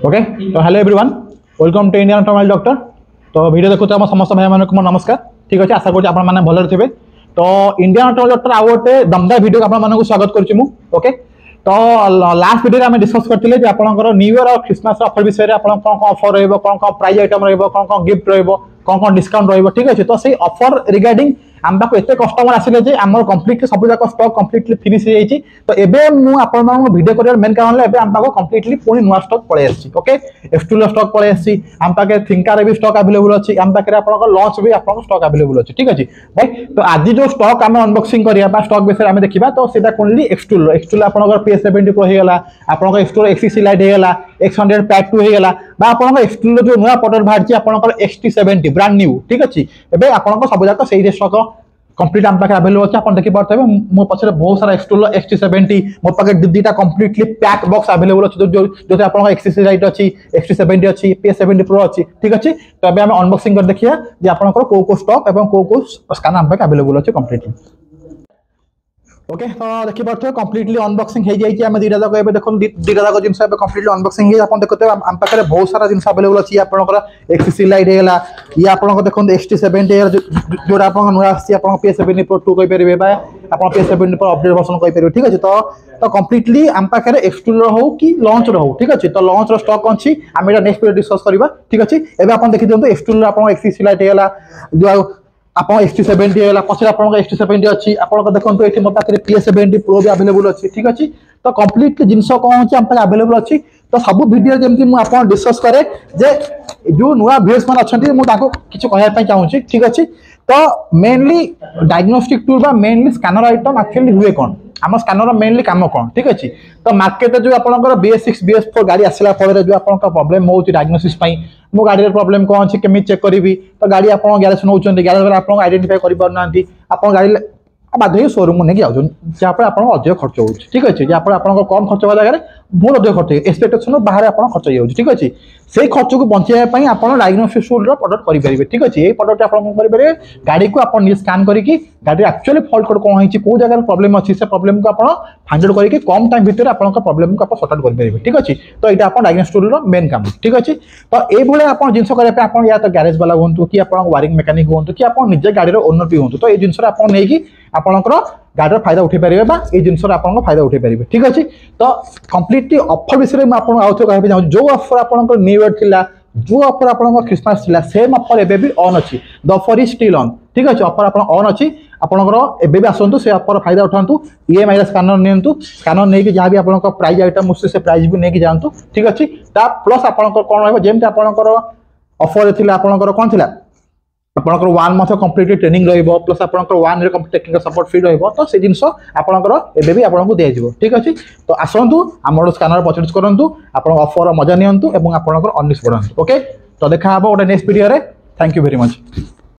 Okay तो hello everyone welcome to Indian automobile doctor. तो video देखो आम समस्त भाई मानक नमस्कार। ठीक अच्छे आशा करूँ आप भलर थे। तो इंडियन ऑटोमोबाइल डॉक्टर आउ गोटे दमदार वीडियो आपको स्वागत करुच्ची। ओके तो लास्ट वीडियो में डिस्कस करते आपंकर न्यू ईयर और क्रिसमस ऑफर विषय में कौन कौन ऑफर रही प्राइज आइटम रौन गिफ्ट रौन डिस्काउंट रही। ठीक अच्छे तो सही ऑफर रिगार्डिंग आम पाक एत कस्टमर आसिले जे आम कम्प्लीटली सब जाक स्टॉक कम्प्लीटली फिनिश हो जाए। तो एवं मुझे वीडियो कर मेन कारण आम पाक कम्प्लीटली पुणी नुआ स्टॉक पलि आसी। ओके एक्सटूल स्टॉक पलि आसी आम पाखे थिंकार भी स्टॉक अवेलेबल अच्छी आम पाखे आप लॉन्च भी आप स्टॉक अवेलेबल अच्छी। ठीक अच्छे भाई तो आज जो स्टॉक आम अनबॉक्सिंग करवा स्टॉक विषय में देखा तो सीधा ओनली एक्सटूल एक्सटूल आप PS70 प्रो होगा आप एक्सटूल XC लाइट होगा X100 पैक 2 होगा आप एक्सटूल जो नुआ मॉडल बाहर आप XT70 ब्रांड न्यू। ठीक अच्छे एवं आप सब जाक से स्टॉक कंप्लीट आम पाखे अवेलेबल अच्छे आप देखी पारे मो पछे बहुत सारा एक्सटूल XT70 मो पाखे दीटा कंप्लीटली पैक बॉक्स अवेलेबल अच्छे जो आप XC लाइट अच्छी XT70 अच्छी PS70 प्रो अच्छी। ठीक अच्छे तो अभी आम अनबॉक्सिंग कर देखिए जे आप को स्टॉक और को स्कैनर आम पाखे अवेलेबल अच्छे कंप्लीटली। ओके तो देखी पारे कम्प्लीटली अनबॉक्सिंग हो जाए आम दीटा जाक देखो दीटा जाक जिन कम्प्लीटली अनबॉक्सिंग हो देखते आम पाखे बहुत सारा जिन अवेलेबल अच्छी आपंकर XC लाइट होगा ये आप देखो XT70 जो आप नुआ PS70 Pro 2 कहींपर आप PS70 Pro अपडेट वर्सन कहींपर। ठीक अच्छे तो कम्प्लीटली आम पाखे एक्सटूल हो कि लॉन्च रो। ठीक अच्छे तो लॉन्च रो स्टॉक अच्छी आम ये नेक्स्ट वीडियो डिस्कस करवा। ठीक अच्छे एवं आप देखी दिखाते एक्सटूल आप XC लाइट होगा जो आप XT70 है पछे आप XT70 अच्छी आप देखो ये मो पाखे PS70 Pro भी अवेलेबल अच्छी। ठीक अच्छे तो कम्प्लीटली जिनस कौन अच्छी आम अवेलेबल अच्छी तो सब वीडियो जमी मुझे डिस्कस करे जे जो नुआ व्यूअर्स मैंने अच्छा मुझे किसी कहना चाहूँगी। ठीक अच्छे तो मेनली डायग्नोस्टिक टूल बा मेनली स्कैनर आइटम एक्चुअली हुए कौन आम स्कैनर मेनली कम कौन। ठीक अच्छे तो मार्केट जो आपंकर BS6 BS4 गाड़ी आसला जो आप प्रोब्लेम हो डायग्नोसिस मो गाड़ी प्रॉब्लम कौन अच्छे केमी चेक करी तो गाड़ी आप गैरेज नौ गैरेज वाले आप आइडेंटिफाई कर आप गाड़ी बाध्य शोरूम नहीं जाऊँ जहाँपर आप अधिक खर्च हो। ठीक अच्छे जहाँपर आप कम खर्च होगा जगह बहुत अधिक खर्च एक्सपेक्टेशन बाहर आप खर्च हो। ठीक अच्छे से खर्च को बचाई आप डायग्नोस्टिक टूल प्रडक्ट करेंगे। ठीक अच्छे ये प्रडक्ट आप करेंगे गाड़ी को आप स्कान करके गाड़ी एक्चुअली फल्ट कोड कौन है कौ जगह प्रॉब्लम अच्छी से प्रॉब्लम को आप फाइंड आउट करके कम टाइम भितर आप प्रॉब्लम को आप सॉर्ट आउट करेंगे। ठीक अच्छे तो यहाँ आप डायग्नोस्टिक टूल मेन काम। ठीक अच्छे तो ये आप जिन करने या तो गैरेज वाला हूँ कि आप वायरिंग मेकानिक हूँ कि आप निजे गाड़ी ओनर भी हूँ तो ये जिन आप नहीं आपंकर गाड़ी फायदा उठे पारे ये जिन फायदा उठे पारे। ठीक अच्छे तो कम्प्लीटली ऑफर विषय में आपको आउ थे कहना चाहिए जो ऑफर आप न्यू ईयर थिला जो ऑफर आप क्रिसमस थिला सेम ऑफर एबे भी ऑन अच्छी the offer is still on. ठीक अच्छे ऑफर आप ऑन अच्छी आपंकर एबे भी आसतु से ऑफर फायदा उठातु EMI स्कैनर नियंतु स्कैनर नहीं जहाँ भी आप प्राइज आइटम से प्राइज भी नहीं जातु। ठीक अच्छे प्लस आपंकर कौन रही आपंकर ऑफर थी आपंकर कौन थी आपंकर 1 मंथ कंप्लीटली ट्रेनिंग रहिबो प्लस आपंकर 1 रे टेक्निकल सपोर्ट फ्री रहिबो तो से जिंस आपंकर एबे भी आपनको दिया जिवो। ठीक अच्छे तो आसंतु हमर स्कैनर परचेज करंतु आपन ऑफर मजा नियंतु एवं आपंकर अर्निंग्स बढ़ांतु। ओके तो देखा हबो गोटे नेक्स्ट वीडियो रे। Thank you very much.